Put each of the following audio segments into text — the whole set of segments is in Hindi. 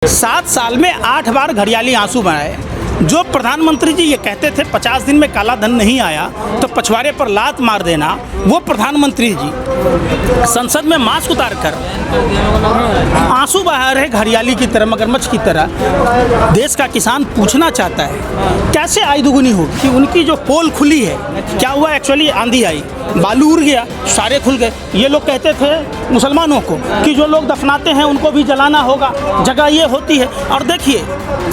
7 साल में 8 बार घड़ियाली आंसू बहाए। जो प्रधानमंत्री जी ये कहते थे 50 दिन में काला धन नहीं आया तो पछवाड़े पर लात मार देना, वो प्रधानमंत्री जी संसद में मास्क उतार कर आंसू बहा रहे घड़ियाली की तरह, मगरमच्छ की तरह। देश का किसान पूछना चाहता है कैसे आय दुगुनी हो कि उनकी जो पोल खुली है, क्या हुआ एक्चुअली आंधी आई, बालू उड़ गया, सारे खुल गए। ये लोग कहते थे मुसलमानों को कि जो लोग दफनाते हैं उनको भी जलाना होगा, जगह ये होती है। और देखिए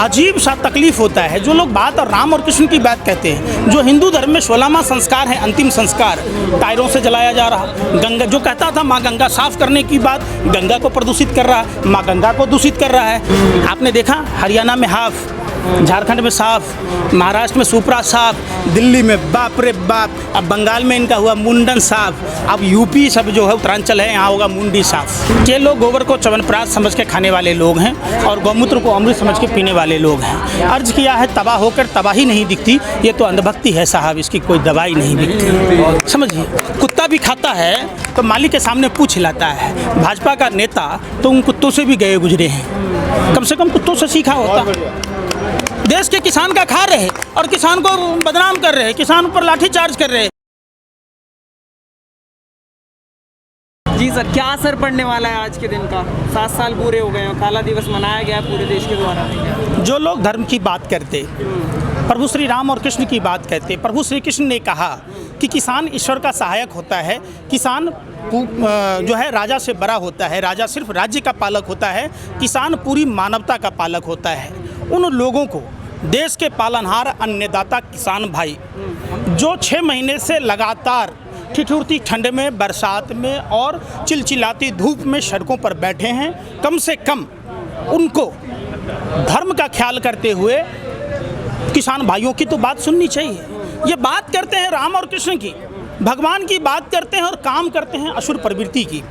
अजीब सा तकलीफ होता है जो लोग बात और राम और कृष्ण की बात कहते हैं। जो हिंदू धर्म में 16वां संस्कार है, अंतिम संस्कार, टायरों से जलाया जा रहा। गंगा जो कहता था माँ गंगा साफ करने की बात, गंगा को प्रदूषित कर रहा है, माँ गंगा को दूषित कर रहा है। आपने देखा हरियाणा में हाफ, झारखंड में साफ, महाराष्ट्र में सुपरा साफ, दिल्ली में बाप रे बाप, अब बंगाल में इनका हुआ मुंडन साफ, अब यूपी सब जो है उत्तरांचल है यहाँ होगा मुंडी साफ। ये लोग गोबर को च्यवनप्राश समझ के खाने वाले लोग हैं और गौमूत्र को अमृत समझ के पीने वाले लोग हैं। अर्ज किया है तबाह होकर तबाही नहीं दिखती, ये तो अंधभक्ति है साहब, इसकी कोई दवाई नहीं दिखती। समझिए कुत्ता भी खाता है तो मालिक के सामने पूछ हिलाता है। भाजपा का नेता तो उन कुत्तों से भी गए गुजरे हैं, कम से कम कुत्तों से सीखा होता। देश के किसान का खा रहे और किसान को बदनाम कर रहे, किसान पर लाठीचार्ज कर रहे। जी सर, क्या असर पड़ने वाला है आज के दिन का? 7 साल पूरे हो गए हैं, काला दिवस मनाया गया पूरे देश के द्वारा। जो लोग धर्म की बात करते, प्रभु श्री राम और कृष्ण की बात कहते, प्रभु श्री कृष्ण ने कहा कि किसान ईश्वर का सहायक होता है, किसान जो है राजा से बड़ा होता है, राजा सिर्फ राज्य का पालक होता है, किसान पूरी मानवता का पालक होता है। उन लोगों को देश के पालनहार अन्नदाता किसान भाई जो 6 महीने से लगातार ठिठुरती ठंड में, बरसात में और चिलचिलाती धूप में सड़कों पर बैठे हैं, कम से कम उनको धर्म का ख्याल करते हुए किसान भाइयों की तो बात सुननी चाहिए। ये बात करते हैं राम और कृष्ण की, भगवान की बात करते हैं और काम करते हैं असुर प्रवृत्ति की।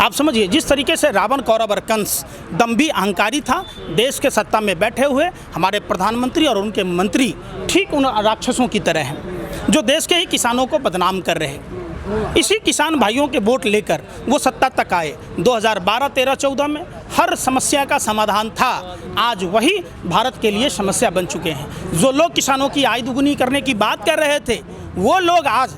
आप समझिए जिस तरीके से रावण, कौरव और कंस दम्भी अहंकारी था, देश के सत्ता में बैठे हुए हमारे प्रधानमंत्री और उनके मंत्री ठीक उन राक्षसों की तरह हैं जो देश के ही किसानों को बदनाम कर रहे हैं। इसी किसान भाइयों के वोट लेकर वो सत्ता तक आए। 2012, 13, 14 में हर समस्या का समाधान था, आज वही भारत के लिए समस्या बन चुके हैं। जो लोग किसानों की आय दुगुनी करने की बात कर रहे थे वो लोग आज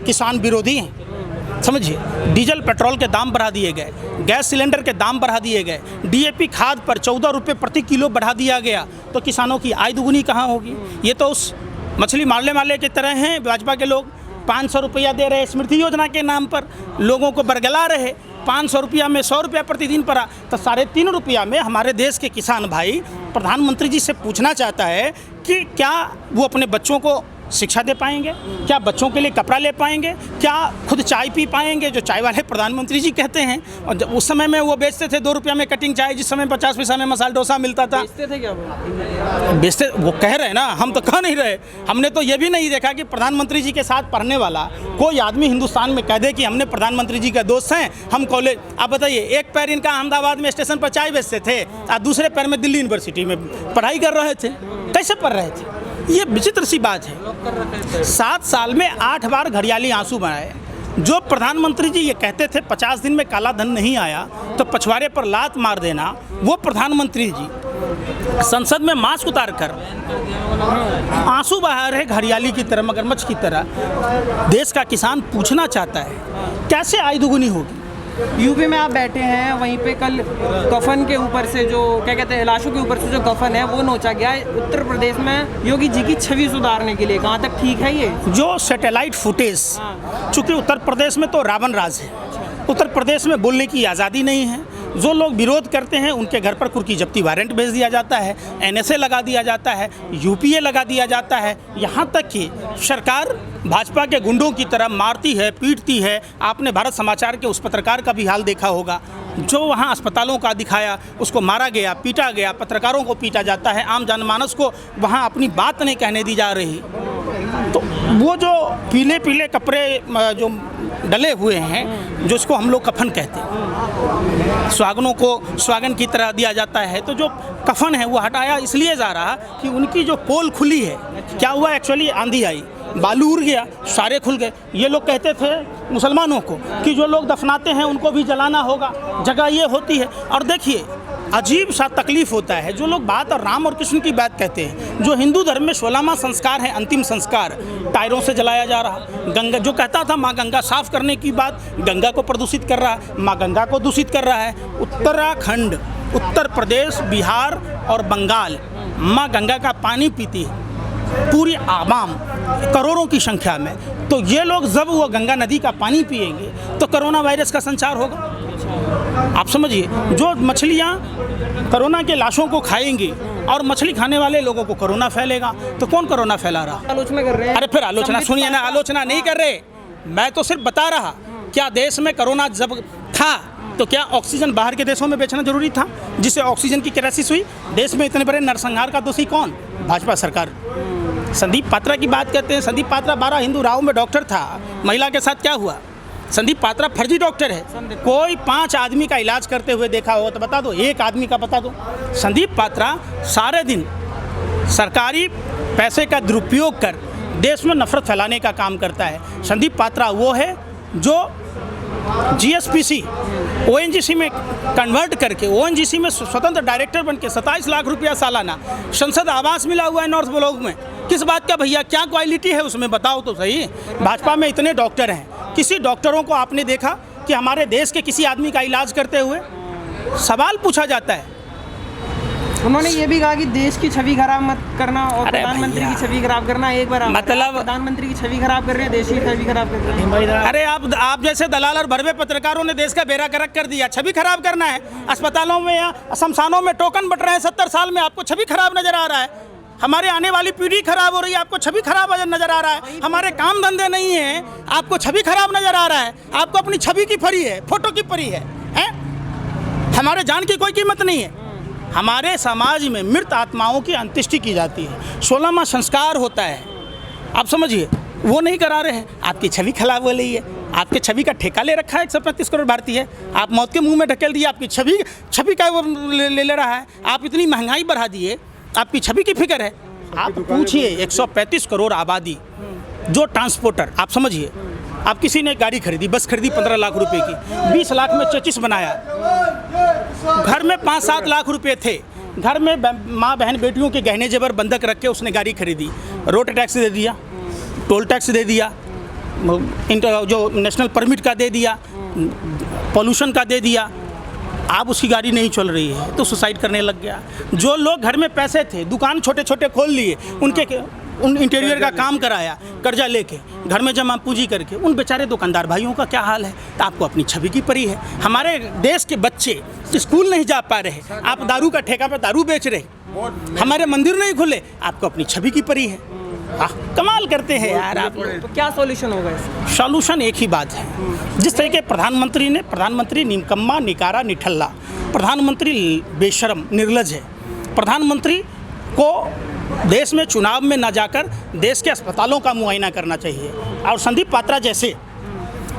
किसान विरोधी हैं। समझिए डीजल पेट्रोल के दाम बढ़ा दिए गए, गैस सिलेंडर के दाम बढ़ा दिए गए, डीएपी खाद पर 14 रुपये प्रति किलो बढ़ा दिया गया, तो किसानों की आय दुगुनी कहाँ होगी? ये तो उस मछली मारने वाले की तरह हैं। भाजपा के लोग 500 रुपया दे रहे स्मृति योजना के नाम पर, लोगों को बरगला रहे। 500 रुपया में 100 रुपया प्रतिदिन पड़ा, तो 3.5 रुपया में हमारे देश के किसान भाई प्रधानमंत्री जी से पूछना चाहता है कि क्या वो अपने बच्चों को शिक्षा दे पाएंगे, क्या बच्चों के लिए कपड़ा ले पाएंगे, क्या खुद चाय पी पाएंगे जो चाय वाले प्रधानमंत्री जी कहते हैं। और उस समय में वो बेचते थे 2 रुपया में कटिंग चाय, जिस समय 50 पैसा में मसाला डोसा मिलता था। बेचते थे क्या बेचते? वो कह रहे हैं ना, हम तो कह नहीं रहे। हमने तो ये भी नहीं देखा कि प्रधानमंत्री जी के साथ पढ़ने वाला कोई आदमी हिंदुस्तान में कह दे कि हमने प्रधानमंत्री जी का दोस्त हैं, हम कॉलेज। आप बताइए, एक पैर इनका अहमदाबाद में स्टेशन पर चाय बेचते थे और दूसरे पैर में दिल्ली यूनिवर्सिटी में पढ़ाई कर रहे थे। कैसे पढ़ रहे थे? ये विचित्र सी बात है। 7 साल में 8 बार घड़ियाली आंसू बहाए। जो प्रधानमंत्री जी ये कहते थे 50 दिन में काला धन नहीं आया तो पछवाड़े पर लात मार देना, वो प्रधानमंत्री जी संसद में मास्क उतार कर आंसू बहा रहे घड़ियाली की तरह, मगरमच्छ की तरह। देश का किसान पूछना चाहता है कैसे आय दुगुनी होगी? यूपी में आप बैठे हैं, वहीं पे कल कफन के ऊपर से जो क्या कहते हैं, लाशों के ऊपर से जो कफन है वो नोचा गया। उत्तर प्रदेश में योगी जी की छवि सुधारने के लिए कहाँ तक ठीक है ये? जो सैटेलाइट फुटेज, चूँकि उत्तर प्रदेश में तो रावण राज है, उत्तर प्रदेश में बोलने की आज़ादी नहीं है। जो लोग विरोध करते हैं उनके घर पर कुर्की जब्ती वारंट भेज दिया जाता है, एनएसए लगा दिया जाता है, यूपीए लगा दिया जाता है, यहाँ तक कि सरकार भाजपा के गुंडों की तरह मारती है, पीटती है। आपने भारत समाचार के उस पत्रकार का भी हाल देखा होगा जो वहाँ अस्पतालों का दिखाया, उसको मारा गया, पीटा गया, पत्रकारों को पीटा जाता है, आम जनमानस को वहाँ अपनी बात नहीं कहने दी जा रही। तो वो जो पीले पीले कपड़े जो डले हुए हैं, जो इसको हम लोग कफन कहते हैं, सुहागनों को सुहागन की तरह दिया जाता है, तो जो कफन है वो हटाया इसलिए जा रहा कि उनकी जो पोल खुली है, क्या हुआ एक्चुअली आंधी आई, बालू उड़ गया, सारे खुल गए। ये लोग कहते थे मुसलमानों को कि जो लोग दफनाते हैं उनको भी जलाना होगा, जगह ये होती है। और देखिए अजीब सा तकलीफ होता है जो लोग बात और राम और कृष्ण की बात कहते हैं। जो हिंदू धर्म में 16वां संस्कार है, अंतिम संस्कार, टायरों से जलाया जा रहा। गंगा जो कहता था माँ गंगा साफ करने की बात, गंगा को प्रदूषित कर रहा है, माँ गंगा को दूषित कर रहा है। उत्तराखंड, उत्तर प्रदेश, बिहार और बंगाल माँ गंगा का पानी पीती है, पूरी आवाम करोड़ों की संख्या में। तो ये लोग जब वो गंगा नदी का पानी पिएंगे तो कोरोना वायरस का संचार होगा। आप समझिए, जो मछलियाँ कोरोना के लाशों को खाएंगी और मछली खाने वाले लोगों को कोरोना फैलेगा, तो कौन कोरोना फैला रहा? आलोचना कर रहे हैं। अरे फिर आलोचना सुनिए ना, आलोचना नहीं कर रहे, मैं तो सिर्फ बता रहा। क्या देश में कोरोना जब था तो क्या ऑक्सीजन बाहर के देशों में बेचना जरूरी था, जिससे ऑक्सीजन की क्राइसिस हुई? देश में इतने बड़े नरसंहार का दोषी कौन? भाजपा सरकार। संदीप पात्रा की बात करते हैं। संदीप पात्रा 12 हिंदू राव में डॉक्टर था, महिला के साथ क्या हुआ? संदीप पात्रा फर्जी डॉक्टर है। कोई 5 आदमी का इलाज करते हुए देखा हो तो बता दो, एक आदमी का बता दो। संदीप पात्रा सारे दिन सरकारी पैसे का दुरुपयोग कर देश में नफरत फैलाने का काम करता है। संदीप पात्रा वो है जो जीएसपीसी ओएनजीसी में कन्वर्ट करके ओएनजीसी में स्वतंत्र डायरेक्टर बन के 27 लाख रुपया सालाना संसद आवास मिला हुआ है नॉर्थ ब्लॉक में। किस बात का भैया, क्या क्वालिटी है उसमें, बताओ तो सही। भाजपा में इतने डॉक्टर हैं, किसी डॉक्टरों को आपने देखा कि हमारे देश के किसी आदमी का इलाज करते हुए? सवाल पूछा जाता है। उन्होंने ये भी कहा कि देश की छवि खराब मत करना और प्रधानमंत्री की छवि खराब करना एक बार। मतलब प्रधानमंत्री की छवि खराब कर रहे हैं, देश की छवि खराब कर रहे हैं। अरे आप जैसे दलाल और भरवे पत्रकारों ने देश का बेड़ा गर्क कर दिया। छवि खराब करना है? अस्पतालों में या शमशानों में टोकन बट रहे हैं 70 साल में, आपको छवि खराब नजर आ रहा है? हमारे आने वाली पीढ़ी खराब हो रही है, आपको छवि खराब नजर आ रहा है? हमारे काम धंधे नहीं है, आपको छवि खराब नजर आ रहा है? आपको अपनी छवि की परी है, फोटो की परी है? हमारे जान की कोई कीमत नहीं है। हमारे समाज में मृत आत्माओं की अंत्येष्टि की जाती है, 16वां संस्कार होता है। आप समझिए, वो नहीं करा रहे हैं। आपकी छवि खराब हो रही है, आपके छवि का ठेका ले रखा है 135 करोड़ भारतीय है। आप मौत के मुंह में ढकेल दिए, आपकी छवि का वो ले रहा है। आप इतनी महंगाई बढ़ा दिए, आपकी छवि की फिक्र है? आप पूछिए 135 करोड़ आबादी, जो ट्रांसपोर्टर, आप समझिए, आप किसी ने गाड़ी खरीदी, बस खरीदी 15 लाख रुपए की, 20 लाख में चेचिस बनाया, घर में 5-7 लाख रुपए थे, घर में माँ बहन बेटियों के गहने जेवर बंधक रख के उसने गाड़ी खरीदी, रोड टैक्स दे दिया, टोल टैक्स दे दिया, जो नेशनल परमिट का दे दिया, पोल्यूशन का दे दिया। अब उसकी गाड़ी नहीं चल रही है तो सुसाइड करने लग गया। जो लोग घर में पैसे थे, दुकान छोटे छोटे खोल लिए, उन इंटीरियर का काम कराया कर्जा लेके, घर में जमा पूंजी करके, उन बेचारे दुकानदार भाइयों का क्या हाल है? तो आपको अपनी छवि की परी है। हमारे देश के बच्चे स्कूल नहीं जा पा रहे, आप दारू का ठेका पे दारू बेच रहे, हमारे मंदिर नहीं खुले, आपको अपनी छवि की परी है। कमाल करते हैं यार आप। तो क्या सॉल्यूशन होगा इसका? सॉल्यूशन एक ही बात है, जिस तरह के प्रधानमंत्री निकम्मा, निकारा, निठल्ला, प्रधानमंत्री बेशरम, निर्लज है। प्रधानमंत्री को देश में चुनाव में न जाकर देश के अस्पतालों का मुआयना करना चाहिए। और संदीप पात्रा जैसे,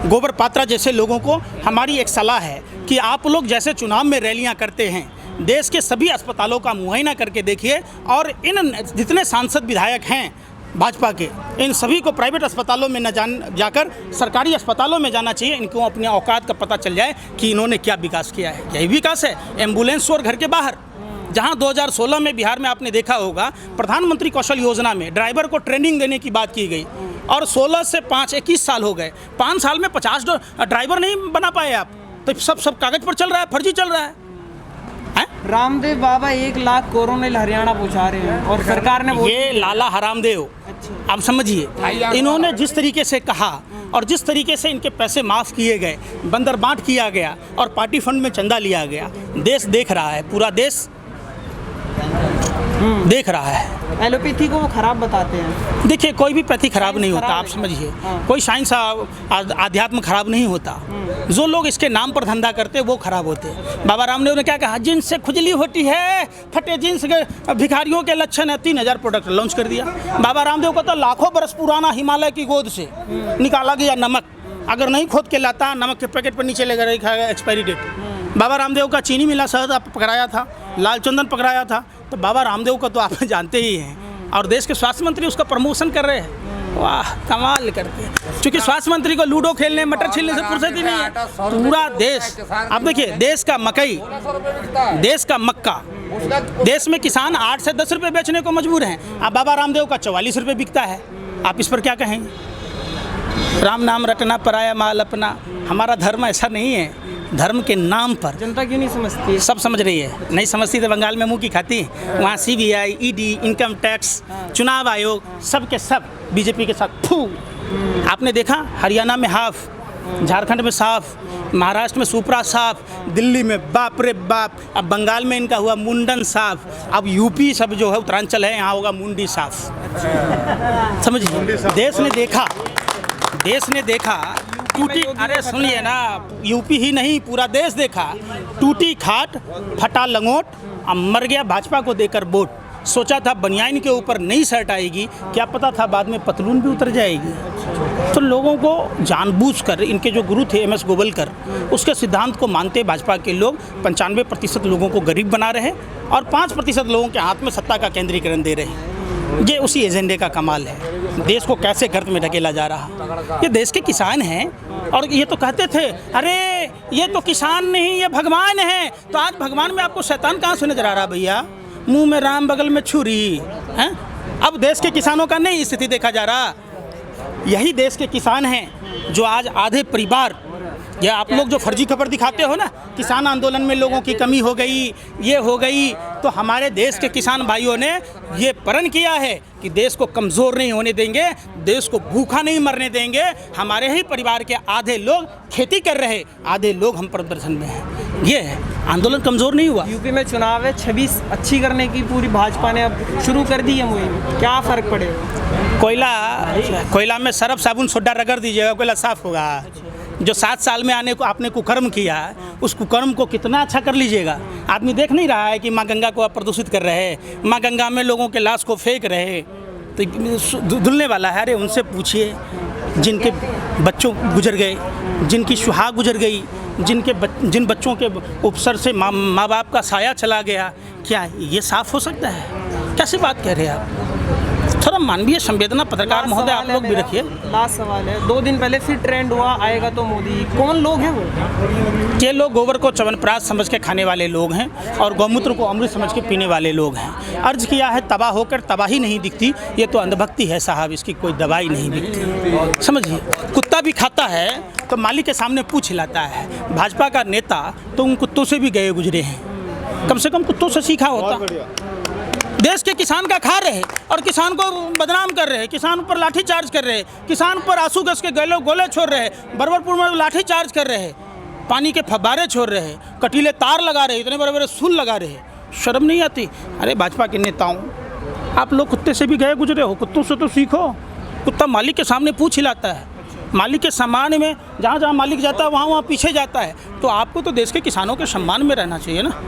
गोबर पात्रा जैसे लोगों को हमारी एक सलाह है कि आप लोग जैसे चुनाव में रैलियां करते हैं, देश के सभी अस्पतालों का मुआयना करके देखिए। और इन जितने सांसद विधायक हैं भाजपा के, इन सभी को प्राइवेट अस्पतालों में न जाकर सरकारी अस्पतालों में जाना चाहिए। इनको अपने औकात का पता चल जाए कि इन्होंने क्या विकास किया है। यही विकास है। एम्बुलेंस और घर के बाहर, जहां 2016 में बिहार में आपने देखा होगा, प्रधानमंत्री कौशल योजना में ड्राइवर को ट्रेनिंग देने की बात की गई, और 16 से 5 21 साल हो गए, 5 साल में 50 ड्राइवर नहीं बना पाए आप। तो सब कागज पर चल रहा है, फर्जी चल रहा है। रामदेव बाबा 1 लाख कोरोनिल हरियाणा पहुंचा रहे हैं और सरकार ने ये लाला हरामदेव, आप समझिए, इन्होंने जिस तरीके से कहा और जिस तरीके से इनके पैसे माफ़ किए गए, बंदर बांट किया गया और पार्टी फंड में चंदा लिया गया, देश देख रहा है, पूरा देश देख रहा है। एलोपैथी को वो खराब बताते हैं। देखिए, कोई भी प्रति खराब नहीं होता, आप समझिए। कोई साइंस आध्यात्म खराब नहीं होता। जो लोग इसके नाम पर धंधा करते हैं वो खराब होते हैं। बाबा रामदेव ने क्या कहा? जींस से खुजली होती है, फटे जींस के भिखारियों के लक्षण है। 3000 प्रोडक्ट लॉन्च कर दिया। बाबा रामदेव का तो लाखों बरस पुराना हिमालय की गोद से निकाला गया नमक, अगर नहीं खोद के लाता, नमक के पैकेट पर नीचे लगा रखा एक्सपायरी डेट। बाबा रामदेव का चीनी मिला शहद आप पकड़ाया था, लाल चंदन पकड़ाया था। तो बाबा रामदेव का तो आप जानते ही हैं, और देश के स्वास्थ्य मंत्री उसका प्रमोशन कर रहे हैं। वाह, कमाल करते हैं। क्योंकि स्वास्थ्य मंत्री को लूडो खेलने, मटर छीलने से फुर्सत ही नहीं है। पूरा देश, आप देखिए, देश का मकई, देश का मक्का, देश में किसान 8 से 10 रुपए बेचने को मजबूर हैं। अब बाबा रामदेव का 44 रुपए बिकता है। आप इस पर क्या कहेंगे? राम नाम रटना पराया माल अपना। हमारा धर्म ऐसा नहीं है। धर्म के नाम पर जनता क्यों नहीं समझती? सब समझ रही है। नहीं समझती तो बंगाल में मुंह की खाती। वहाँ CBI, ED, इनकम टैक्स, चुनाव आयोग, सब के सब बीजेपी के साथ फू। आपने देखा हरियाणा में हाफ, झारखंड में साफ, महाराष्ट्र में सुपरा साफ, दिल्ली में बाप रे बाप, अब बंगाल में इनका हुआ मुंडन साफ, अब यूपी सब जो है उत्तरांचल है, यहाँ होगा मुंडी साफ। समझिए, देश ने देखा टूटी, अरे सुनिए ना, यूपी ही नहीं पूरा देश देखा, टूटी खाट, फटा लंगोट, अब मर गया भाजपा को देकर वोट। सोचा था बनियान के ऊपर नई शर्ट आएगी, क्या पता था बाद में पतलून भी उतर जाएगी। तो लोगों को जानबूझकर, इनके जो गुरु थे MS गोवलकर, उसके सिद्धांत को मानते भाजपा के लोग 95% लोगों को गरीब बना रहे और 5% लोगों के हाथ में सत्ता का केंद्रीकरण दे रहे हैं। ये उसी एजेंडे का कमाल है। देश को कैसे गर्त में ढकेला जा रहा। ये देश के किसान हैं और ये तो कहते थे अरे ये तो किसान नहीं, ये भगवान है। तो आज भगवान में आपको शैतान कहाँ से नजर आ रहा भैया? मुंह में राम, बगल में छुरी हैं। अब देश के किसानों का नहीं स्थिति देखा जा रहा। यही देश के किसान हैं जो आज आधे परिवार, या आप लोग जो फर्जी खबर दिखाते हो ना, किसान आंदोलन में लोगों की कमी हो गई, ये हो गई, तो हमारे देश के किसान भाइयों ने ये प्रण किया है कि देश को कमज़ोर नहीं होने देंगे, देश को भूखा नहीं मरने देंगे। हमारे ही परिवार के आधे लोग खेती कर रहे, आधे लोग हम प्रदर्शन में हैं। ये है, आंदोलन कमज़ोर नहीं हुआ। यूपी में चुनाव है, छवि अच्छी करने की पूरी भाजपा ने अब शुरू कर दी है मुहिम। क्या फ़र्क पड़ेगा? कोयला में सरफ साबुन सोडा रगड़ दीजिएगा, कोयला साफ़ होगा। जो 7 साल में आने को आपने कुकर्म किया, उस कुकर्म को कितना अच्छा कर लीजिएगा। आदमी देख नहीं रहा है कि माँ गंगा को आप प्रदूषित कर रहे हैं, माँ गंगा में लोगों के लाश को फेंक रहे, तो धुलने वाला है। अरे उनसे पूछिए जिनके बच्चों गुजर गए, जिनकी सुहाग गुजर गई, जिन बच्चों के उपसर से माँ बाप का साया चला गया, क्या ये साफ हो सकता है? कैसी बात कह रहे हैं आप? थोड़ा मानवीय संवेदना पत्रकार महोदय आप लोग भी रखिए। लास्ट सवाल है, 2 दिन पहले फिर ट्रेंड हुआ आएगा तो मोदी। कौन लोग हैं वो? ये लोग गोबर को च्यवनप्राश समझ के खाने वाले लोग हैं और गौमूत्र को अमृत समझ के पीने वाले लोग हैं। अर्ज किया है तबाह होकर तबाही नहीं दिखती, ये तो अंधभक्ति है साहब, इसकी कोई दवाई नहीं दिखती। समझिए, कुत्ता भी खाता है तो मालिक के सामने पूछ हिलाता है। भाजपा का नेता तो उन कुत्तों से भी गए गुजरे हैं, कम से कम कुत्तों से सीखा होता। देश के किसान का खा रहे और किसान को बदनाम कर रहे, किसान पर लाठी चार्ज कर रहे, किसान पर आंसू गैस के गोले छोड़ रहे, बरबरपुर में लाठी चार्ज कर रहे, पानी के फव्वारे छोड़ रहे, कटीले तार लगा रहे, इतने बड़े बड़े सुल लगा रहे। शर्म नहीं आती? अरे भाजपा के नेताओं, आप लोग कुत्ते से भी गए गुजरे हो, कुत्तों से तो सीखो। कुत्ता मालिक के सामने पूछ हिलाता है, मालिक के सम्मान में जहाँ जहाँ मालिक जाता है वहाँ वहाँ पीछे जाता है। तो आपको तो देश के किसानों के सम्मान में रहना चाहिए ना।